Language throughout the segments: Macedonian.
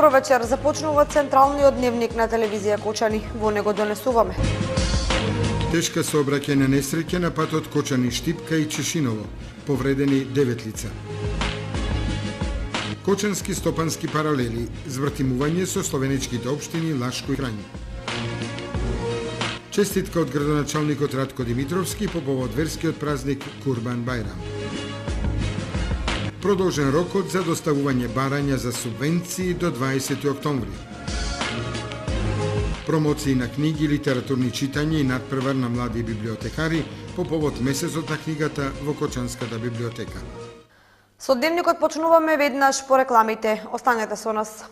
Добро вечер, започнува централниот дневник на телевизија Кочани. Во него донесуваме. Тешка сообраќајна несреќа на патот Кочани-Штипка и Чешиново. Повредени 9 лица. Кочански стопански паралели, звртимување со словеничките општини Лашко и Крањ. Честитка од градоначалникот Радко Димитровски по повод верскиот празник Курбан Бајрам. Продолжен рокот за доставување барања за субвенции до 20 октомври. Промоции на книги, литературни читања и надпревар на млади библиотекари по повод месецот на книгата во Кочанската библиотека. Со дневникот почнуваме веднаш по рекламите. Останете со нас.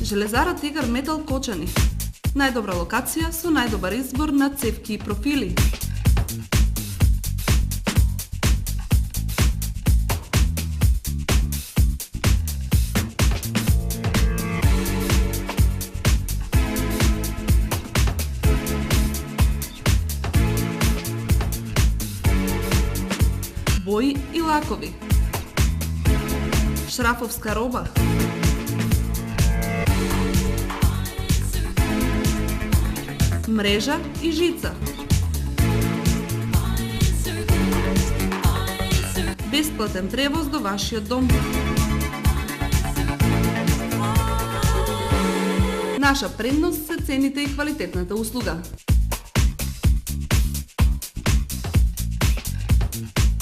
Железара Тигар Метал Кочани. Најдобра локација со најдобар избор на цевки и профили. Бои и лакови. Шрафовска роба. Мрежа и жица. Бесплатен превоз до вашиот дом. Наша предност се цените и квалитетната услуга.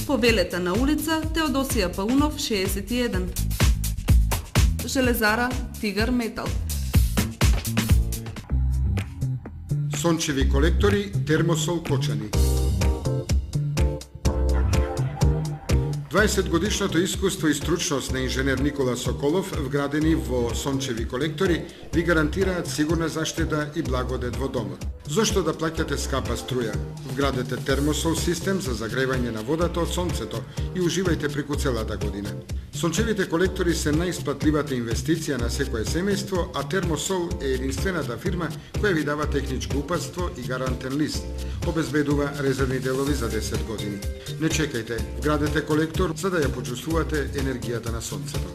Повелете на улица Теодосија Паунов 61. Железара Тигар Метал. Сончеви колектори Термосол Кочани. 20-годишното искуство и стручност на инженер Никола Соколов, вградени во сончеви колектори, ви гарантираат сигурна заштита и благодет во домот. Зошто да плаќате скапа струја? Вградете термосол систем за загревање на водата од сонцето и уживајте преку целата година. Сончевите колектори се најисплатливата инвестиција на секое семејство, а Термосол е единствената фирма која ви дава техничко упатство и гарантен лист. Обезбедува резервни делови за 10 години. Не чекајте, вградете колектор за да ја почувствувате енергијата на сонцето.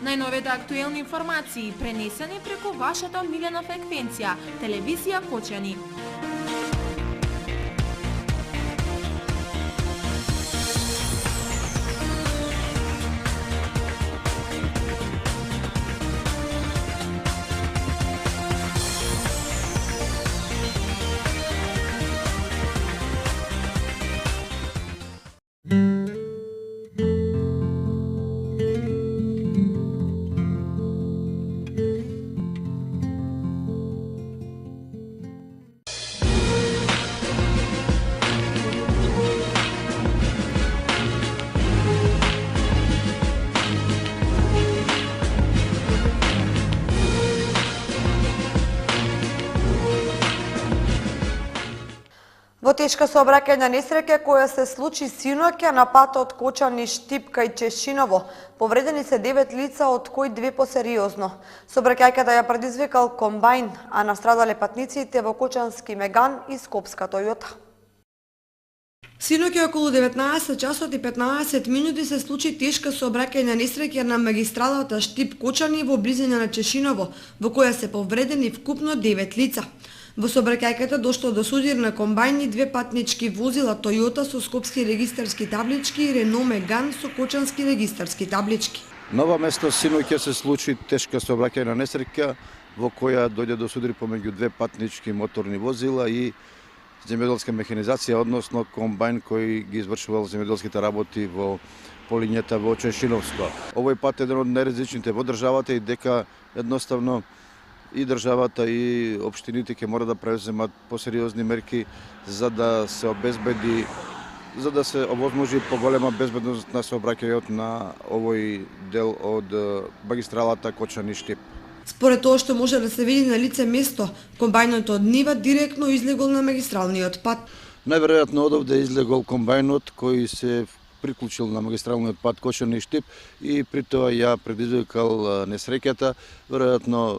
Најновите актуелни информации пренесени преку вашата омилена фреквенција телевизија Кочани. Во тешка сообраќајна несреќа која се случи синоќа на патот Кочани-Штипка и Чешиново, повредени се 9 лица, од кои 2 посериозно. Сообраќајката ја предизвикал комбајн, а настрадале патниците во Кочански Меган и Скопска Тојота. Синоќа околу 19 часот и 15 минути се случи тешка сообраќајна несреќа на магистралата Штип-Кочани во близина на Чешиново, во која се повредени вкупно 9 лица. Во сообраќајката дошло до судир на комбајн и 2 патнички возила Toyota со скопски регистарски таблички и Renault Megane со кочански регистарски таблички. На ова место синоќа се случи тешка сообраќајна несреќа во која дојде до судир помеѓу 2 патнички моторни возила и земјоделска механизација, односно комбајн кој ги извршувал земјоделските работи во полињата во Чешиновско. Овој пат е еден од најризичните во државата и дека едноставно и државата и општините ќе мора да преземат посериозни мерки за да се обезбеди, за да се овозможи поголема безбедност на сообраќајот на овој дел од магистралата Кочани-Штип. Според тоа што може да се види на лице место, комбајнот од нива директно излегол на магистралниот пат. Најверојатно одовде излегол комбајнот кој се приклучил на магистралниот пат Кочани-Штип и при тоа ја предизвикал несреќата, веројатно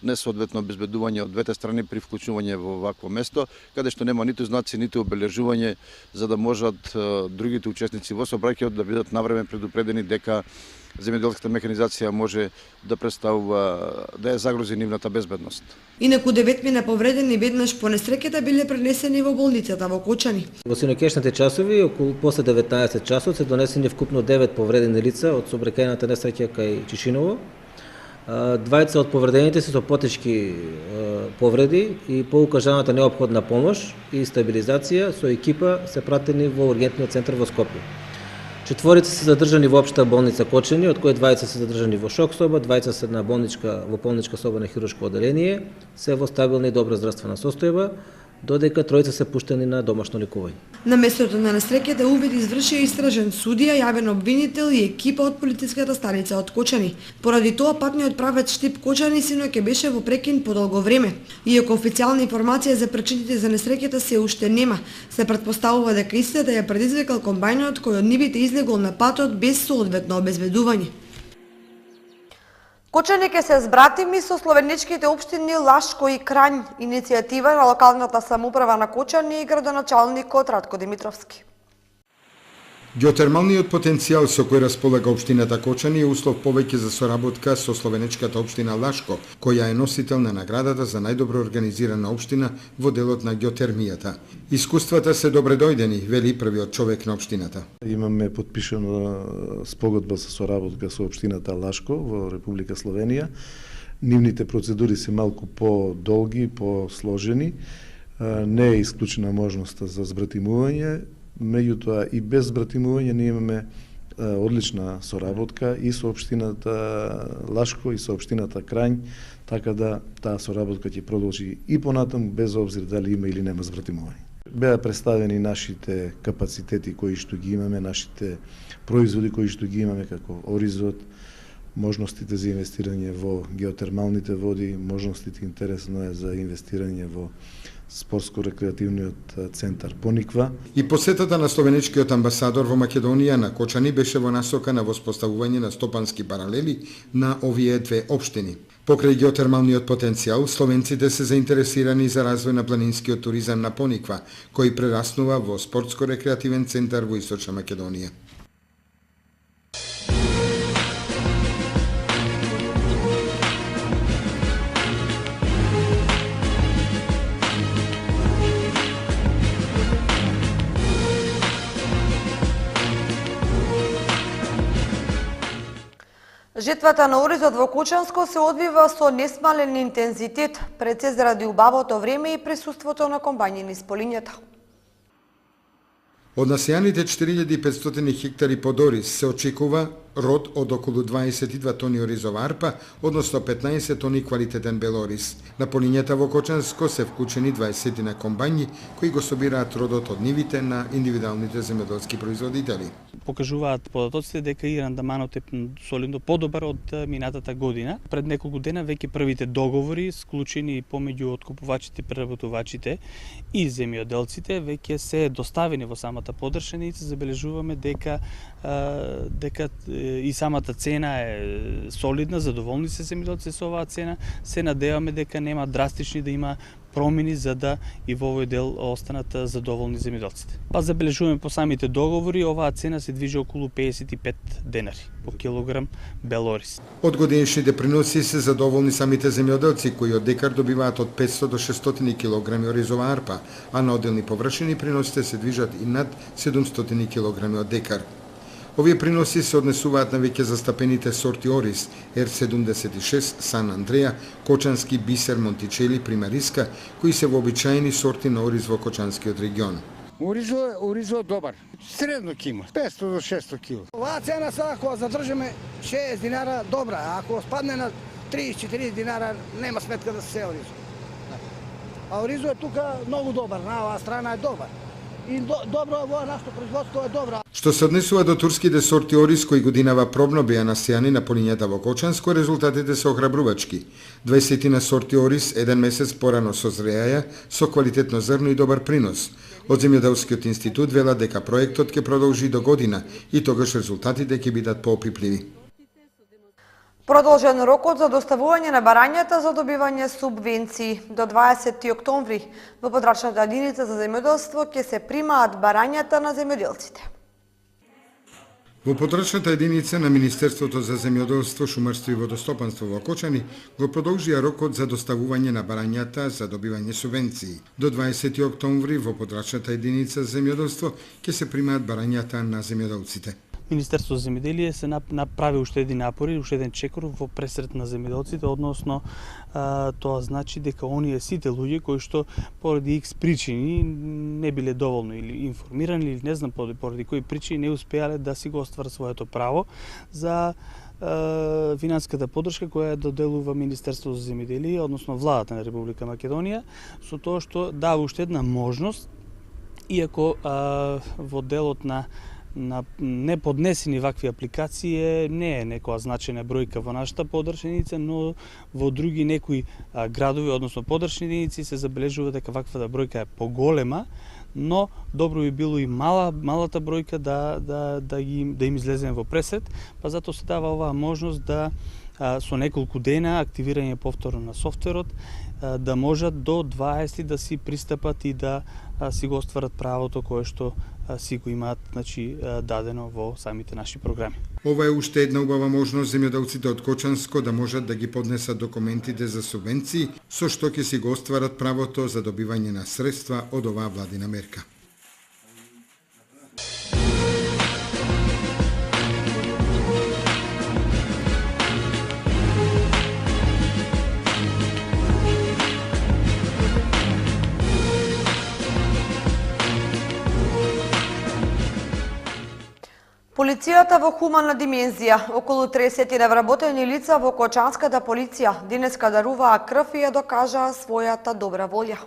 несоодветно обезбедување од двете страни при вклучување во вакво место, каде што нема ниту знаци, ниту обележување за да можат другите учесници во сообраќајот да бидат навреме предупредени дека земјоделската механизација може да представува да ја загрози нивната безбедност. Инаку 9 повредени веднаш по несреќата биле пренесени во болницата во Кочани. Во синоќешните часови, околу после 19 часот, се донесени вкупно 9 повредени лица од сообраќајната несреќа кај Чешиново. Двајца од повредените се со потешки повреди и по укажаната неопходна помош и стабилизација со екипа се пратени во ургентниот центар во Скопје. Четворица се задржани во општа болница Кочани, од кои двајца се задржани во шок соба, двајца се на болничка соба на хируршко оделение, се во стабилна и добра здравствена состојба, додека тројца се пуштени на домашно лекување. На местото на несреќата увид изврши истражен судија, јавен обвинител и екипа од полициската станица од Кочани. Поради тоа патниот правец Штип-Кочани синоќа беше во прекин по долго време. Иако официјална информација за причините за несреќата се уште нема, се претпоставува дека истата ја предизвикал комбајнот кој од нивите излегол на патот без соодветно обезбедување. Кочани ќе се збратими со словеничките општини Лашко и Крањ, иницијатива на локалната самоуправа на Кочани и градоначалникот Радко Димитровски. Геотермалниот потенцијал со кој располага општината Кочани е услов повеќе за соработка со словенечката општина Лашко, која е носител на наградата за најдобро организирана општина во делот на геотермијата. Искуствата се добре дојдени, вели првиот човек на општината. Имаме подпишано спогодба за соработка со општината Лашко во Република Словенија. Нивните процедури се малку по-долги, по-сложени. Не е исклучена можноста за збратимување. Меѓутоа и без збратимување ние имаме одлична соработка и со општината Лашко и со општината Крањ, така да таа соработка ќе продолжи и понатаму без обзир дали има или нема збратимување. Беа представени нашите капацитети кои што ги имаме, нашите производи кои што ги имаме како Оризот, можностите за инвестирање во геотермалните води, можностите интересно е за инвестирање во спортско-рекреативниот центар Пониква. И посетата на словенечкиот амбасадор во Македонија на Кочани беше во насока на воспоставување на стопански паралели на овие две општини. Покрај геотермалниот потенцијал, словенците се заинтересирани за развој на планинскиот туризам на Пониква, кој прераснува во спортско-рекреативен центар во Источна Македонија. Жетвата на оризот во Кочанско се одвива со несмален интензитет, пред се заради убавото време и присуството на комбајни низ полињата. Од насејаните 4500 хектари под ориз се очекува род од околу 22 тони оризова арпа, односно 15 тони квалитетен бел ориз. На полињата во Кочанско се вклучени 20 на комбајни кои го собираат родот од нивите на индивидуалните земјоделски производители. Покажуваат податоците дека и рандаманот е солидно подобар од минатата година. Пред неколку дена веќе првите договори склучени помеѓу откупувачите, преработувачите и земјоделците веќе се доставени во самата подршена и се забележуваме дека и самата цена е солидна, задоволни се земјоделци со оваа цена. Се надеваме дека нема драстични да има промени за да и во овој дел останат задоволни земјоделците. Па забележуваме по самите договори, оваа цена се движи околу 55 денари по килограм бел ориз. Од годинишните приноси се задоволни самите земјоделци кои од декар добиваат од 500 до 600 килограми оризова арпа, а на одделни површини приносите се движат и над 700 килограми од декар. Овие приноси се однесуваат на веќе застапените сорти ориз, R76, Сан Андреа, Кочански, Бисер, Монтичели, Примариска, кои се вообичаени сорти на ориз во Кочанскиот регион. Оризо добар. Средно ќе има, 500 до 600 кг. Оваа цена сега ако задржиме 6 динара добра, а ако спадне на 30-40 динара нема сметка да се оризо. А оризо е тука многу добар, на оваа страна е добар. И добро во нашето производство е добро. Што се однесува до турските сорти ориз кои годинава пробно беа насејани на полињата во Кочанско, резултатите се охрабрувачки. 20 сорти ориз еден месец порано созреаја со квалитетно зрно и добар принос. Од Земјоделскиот институт велат дека проектот ќе продолжи до година и тогаш резултатите ќе бидат поопипливи. Продолжен рокот за доставување на барањата за добивање субвенции. До 20 октомври во подрачната единица за земјоделство ќе се примаат барањата на земјоделците. Во подрачната единица на Министерството за земјоделство, шумарство и водостопанство во Кочани го продолжија рокот за доставување на барањата за добивање субвенции. До 20 октомври во подрачната единица за земјоделство ќе се примаат барањата на земјоделците. Министерството за земјоделие се направи уште еден напори, уште еден чекор во пресрет на земјоделците, односно тоа значи дека оние сите луѓе кои што поради X причини не биле доволно или информирани или не знам поради кои причини не успеале да си го остварат своето право за финансиската поддршка која доделува Министерството за земјоделие, односно владата на Република Македонија, со тоа што дава уште една можност, иако во делот на неподнесени вакви апликации не е некоја значајна бројка во нашата подрачна единица, но во други некои градови, односно подрачни единици, се забележува дека ваквата бројка е поголема, но добро би било и малата бројка да им излеземе во пресрет, па затоа се дава оваа можност да со неколку дена активирање повторно на софтверот, да можат до 20 да си пристапат и да си го остварат правото кое што си го имаат дадено во самите наши програми. Ова е уште една убава можност земјоделците од Кочанско да можат да ги поднесат документите за субвенции, со што ќе си го остварат правото за добивање на средства од оваа владина мерка. Полицијата во хуманна димензија. Околу 30 невработени лица во Кочанската полиција денеска даруваа крв и ја докажаа својата добра волја.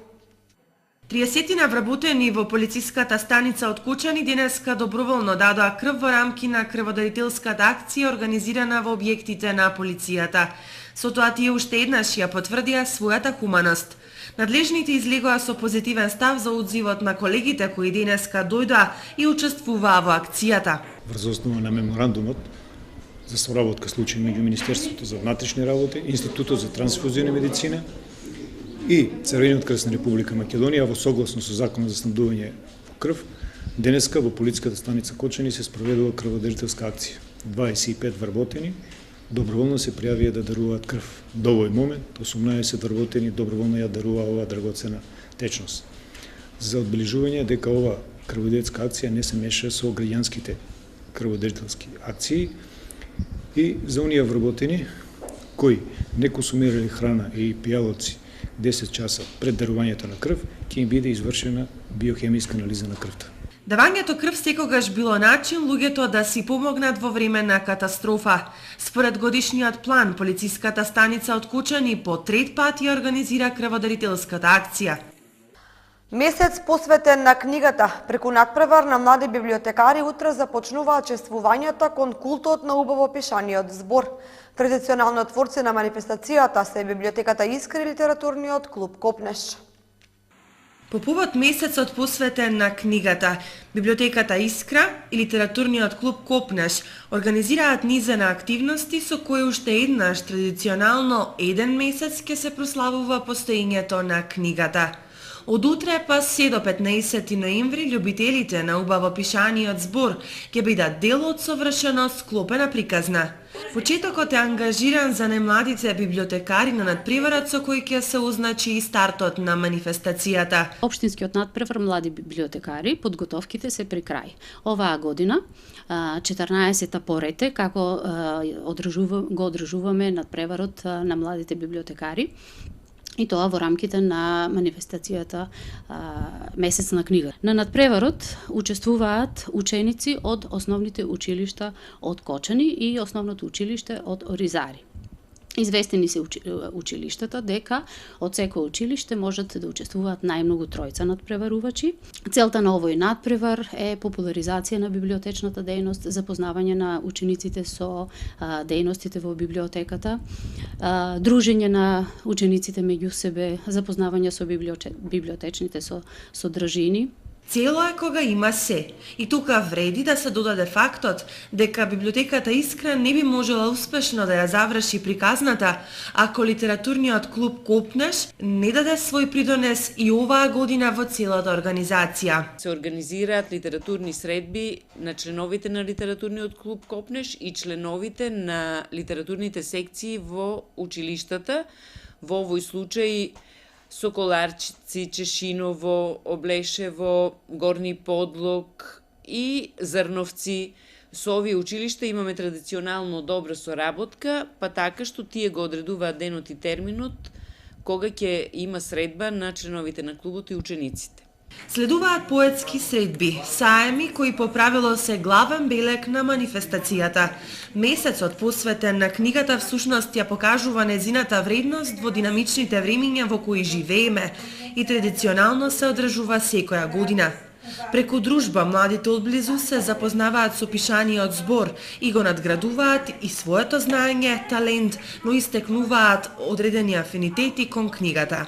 30 вработени во полициската станица од Кочани денеска доброволно дадоа крв во рамки на крводарителската акција организирана во објектите на полицијата. Со тоа тие уште еднаш ја потврдија својата хуманост. Надлежните излегоа со позитивен став за одзивот на колегите кои денеска дојдоа и учествуваа во акцијата. Врз основа на меморандумот за соработка случај меѓу Министерството за внатрешни работи, Институтот за трансфузиона медицина и Црвениот крст на Република Македонија во согласно со Законот за снабдување во крв, денеска во полициската станица Кочани се спроведува крводарителска акција. 25 вработени доброволно се пријавија да даруваат крв. До овој момент 18 вработени доброволно ја даруваа оваа драгоцена течност. За одбележување дека ова крводарителска акција не се меша со граѓанските крводарителски акции и за оние вработени кои не консумирале храна и пијалоци 10 часа пред дарувањето на крв, ќе им биде извршена биохемиска анализа на крвта. Давањето крв секогаш било начин луѓето да си помогнат во време на катастрофа. Според годишниот план, полициската станица од Кочани по трет пат ја организира крводарителската акција. Месец посветен на книгата, преку надпревар на млади библиотекари утре започнуваат чествувањата кон култот на убаво пишаниот збор. Традиционално творци на манифестацијата се библиотеката Искра и литературниот клуб Копнеш. По повод месецот посветен на книгата, Библиотеката Искра и Литературниот клуб Копнеш организираат низена активности со кои уште еднаш традиционално еден месец ќе се прославува постоењето на книгата. Од утре па се до 15 ноември љубителите на убаво пишаниот збор ќе бидат дел од совршено склопена приказна. Почетокот е ангажиран за најмладите библиотекари на надпреварот со кој ќе се означи и стартот на манифестацијата. Општинскиот надпревар млади библиотекари, подготовките се при крај. Оваа година, 14-та порете, како го одржуваме надпреварот на младите библиотекари, и тоа во рамките на манифестацијата Месец на книга. На надпреварот учествуваат ученици од основните училишта од Кочани и основното училиште од Оризари. Известени се училиштата дека од секој училиште можат да учествуваат најмногу тројца надпреварувачи. Целта на овој надпревар е популаризација на библиотечната дејност, запознавање на учениците со дејностите во библиотеката, дружење на учениците меѓу себе, запознавање со библиотечните содржини. Цело е кога има се. И тука вреди да се додаде фактот дека Библиотеката Искра не би можела успешно да ја заврши приказната ако Литературниот клуб Копнеш не даде свој придонес и оваа година во целата организација. Се организираат литературни средби на членовите на Литературниот клуб Копнеш и членовите на литературните секции во училиштата. Во овој случај Соколарчици, Чешиново, Облешево, Горни Подлог и Зрновци. Со овие училишта имаме традиционално добра соработка, па така што тие го одредуваат денот и терминот кога ќе има средба на членовите на клубот и учениците. Следуваат поетски средби, саеми кои по правило се главен белег на манифестацијата. Месецот посветен на книгата всушност ја покажува незината вредност во динамичните времиња во кои живееме и традиционално се одржува секоја година. Преку дружба младите одблизу се запознаваат со пишаниот збор и го надградуваат и своето знаење, талент, но истекнуваат одредени афинитети кон книгата.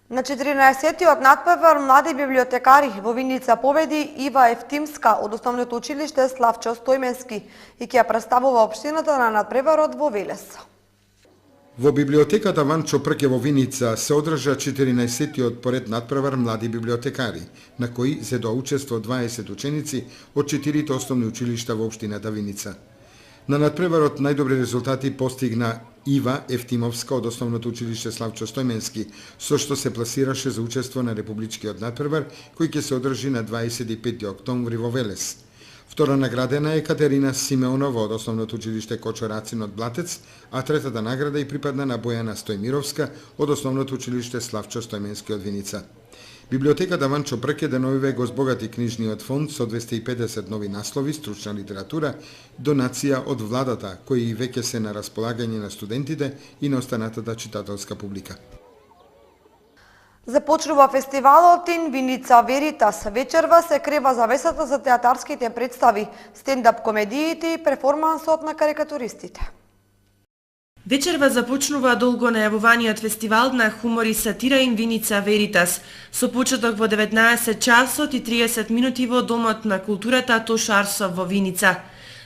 На 14-тиот надпревар млади библиотекари во Виница победи Ива Ефтимска од основното училиште Славчо Стојменски и ќе ја представува општината на надпреварот во Велес. Во библиотеката Ванчо Прке во Виница се одржа 14-тиот поред надпревар млади библиотекари, на кои се доучество 20 ученици од 4 основни училишта во општината Виница. На надпреварот најдобри резултати постигна Ива Ефтимовска од основното училиште Славчо Стојменски, со што се пласираше за учество на републичкиот надпревар, кој ќе се одржи на 25 октомври во Велес. Втора наградена е Катерина Симеонова од основното училиште Кочо Рацин од Блатец, а третата награда и припадна на Бојана Стојмировска од основното училиште Славчо Стојменски од Виница. Библиотеката Ванчо Прке деновиве го збогати книжниот фонд со 250 нови наслови, стручна литература, донација од владата, кои веќе се на располагање на студентите и на останатата читателска публика. Започнува фестивалот ин Виница Веритас. Вечерва се крева завесата за театарските представи, стендап комедиите и перформансот на карикатуристите. Вечерва започнува долго најавуваниот фестивал на хумор и сатира ин Виница Веритас, со почеток во 19 часот и 30 минути во Домот на културата Тош Арсов во Виница.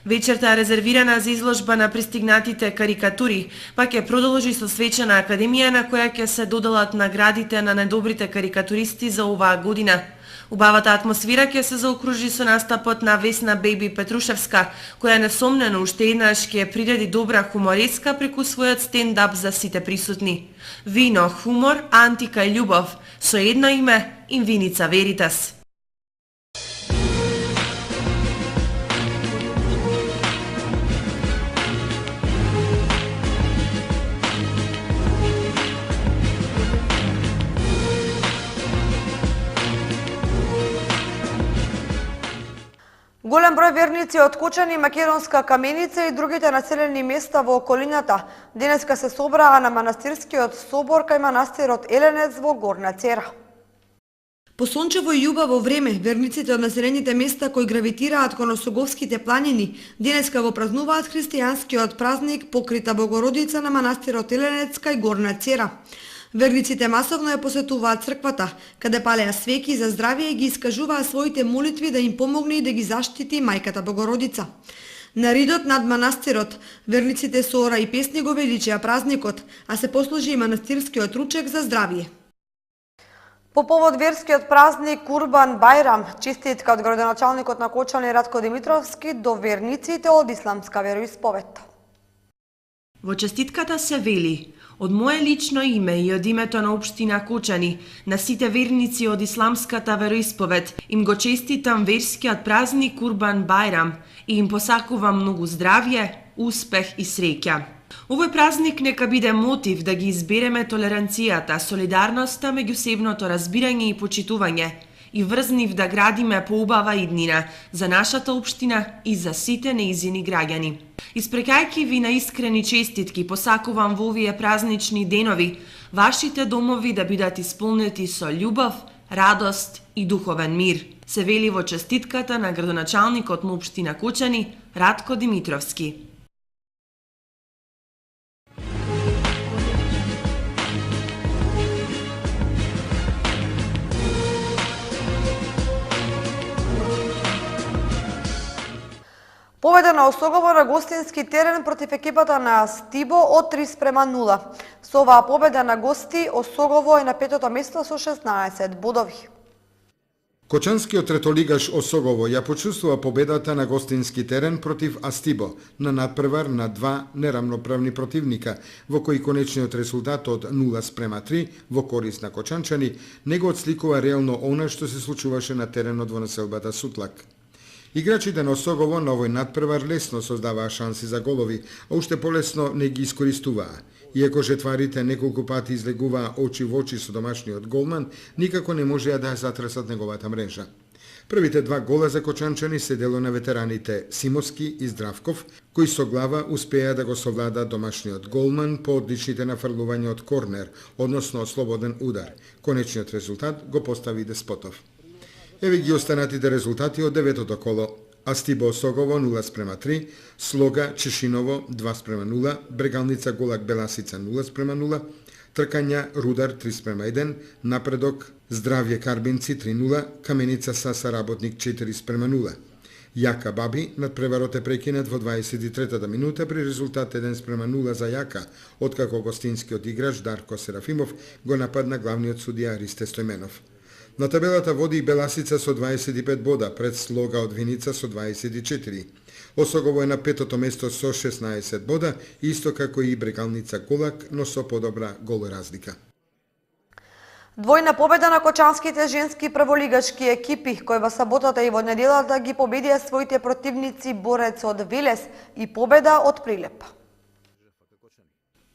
Вечерта е резервирана за изложба на пристигнатите карикатури, па ќе продолжи со свечена академија на која ќе се доделат наградите на најдобрите карикатуристи за оваа година. Убавата атмосфера ќе се заокружи со настапот на Весна Бејби Петрушевска, која несомнено уште еднаш ќе приреди добра хумореска преку својот стендап за сите присутни. Вино, хумор, антика и љубов, со едно име ин Виница Веритас. Голем број верници од Кочани, Македонска Каменица и другите населени места во околината денеска се собраа на манастирскиот собор кај манастирот Еленец во Горна Цера. По сончево и љубаво време, верниците од населените места кои гравитираат кон Осоговските планини денеска го празнуваат христијанскиот празник Покрита Богородица на манастирот Еленец кај Горна Цера. Верниците масовно ја посетуваат црквата, каде палеа свеќи за здравје и ги искажуваа своите молитви да им помогне и да ги заштити мајката Богородица. На ридот над манастирот, верниците со ора и песни го величеа празникот, а се послужи и манастирскиот ручек за здравје. По повод верскиот празник Курбан Бајрам, честитка од градоначалникот на Кочани Радко Димитровски до верниците од исламска вероисповед. Во честитката се вели: од мое лично име и од името на општина Кочани, на сите верници од исламската вероисповед, им го честитам верскиот празник Курбан Бајрам и им посакувам многу здравје, успех и среќа. Овој празник нека биде мотив да ги избереме толеранцијата, солидарноста, меѓусебното разбирање и почитување и врзнив да градиме поубава иднина за нашата општина и за сите неизини граѓани. Испрекајќи ви на искрени честитки, посакувам во овие празнични денови вашите домови да бидат исполнети со љубов, радост и духовен мир. Се вели во честитката на градоначалникот на општина Кочани Радко Димитровски. Победа на Осогово на гостински терен против екипата на Стибо од 3:0. Со оваа победа на гости, Осогово е на петото место со 16 бодови. Кочанскиот третолигаш Осогово ја почувствува победата на гостински терен против Астибо на надпревар на два нерамноправни противника, во кои конечниот резултат од 0:3 во корист на кочанчани не го отсликува реално она што се случуваше на теренот во населбата Сутлак. Играчите на Осогово на овој надпревар лесно создаваа шанси за голови, а уште полесно не ги искористуваа. Иако жетварите неколку пати излегуваа очи во очи со домашниот голман, никако не можеа да ја затресат неговата мрежа. Првите два гола за кочанчани се дело на ветераните Симовски и Здравков, кои со глава успеа да го совладаат домашниот голман по одличните нафрлувања од корнер, односно од слободен удар. Конечниот резултат го постави Деспотов. Еве ги останатите резултати од деветото коло. Астибо Осогово 0:3, Слога Чешиново 2:0, Брегалница Голак Беласица 0:0, Тркања Рудар 3:1, Напредок Здравје Карбинци 3:0, Каменица Саса Работник 4:0. Јака Баби надпреварот е прекинат во 23-та минута при резултат 1:0 за Јака, откако гостинскиот играч Дарко Серафимов го нападна главниот судија Аристе Стојменов. На табелата води и Беласица со 25 бода, пред Слога од Виница со 24. Осогово е на петото место со 16 бода, исто како и Брегалница Голак, но со подобра гол разлика. Двојна победа на кочанските женски прволигачки екипи, кои во саботата и во неделата ги победија своите противници Борец од Велес и победа од Прилеп.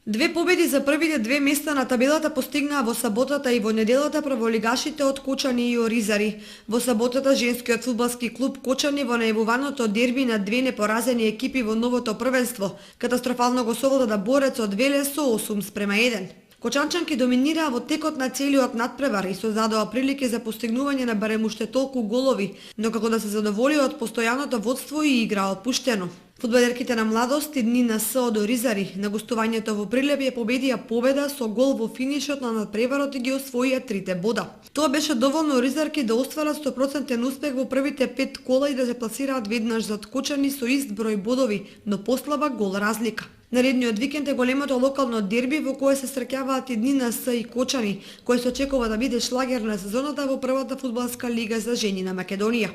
Две победи за првите две места на табелата постигнаа во саботата и во неделата прволигашите од Кочани и Оризари. Во саботата женскиот фудбалски клуб Кочани во најавуваното дерби на две непоразени екипи во новото првенство катастрофално го совлада Борец од Велес со 8:1. Кочанчанки доминираа во текот на целиот надпревар и создадоа прилики за постигнување на барем уште толку голови, но како да се задоволија од постојаното водство и игра опуштено. Фудбалерките на Младост и Дни на С од Оризари на гостувањето во Прилеп ја победија победа со гол во финишот на надпреварот и ги освоија 3 бода. Тоа беше доволно Оризарки да остварат 100% успех во првите 5 кола и да се пласираат веднаш зад Кочани со ист број бодови, но послаба гол разлика. Наредниот викенд е големото локално дерби во кое се среќаваат и Дни на С и Кочани, кој се очекува да биде шлагер на сезоната во првата фудбалска лига за жени на Македонија.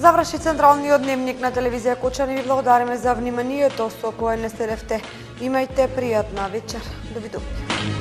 Заврши централниот дневник на телевизија Кочани. Ви благодариме за вниманието со кое не се ревте. Имајте пријатна вечер. Довидување.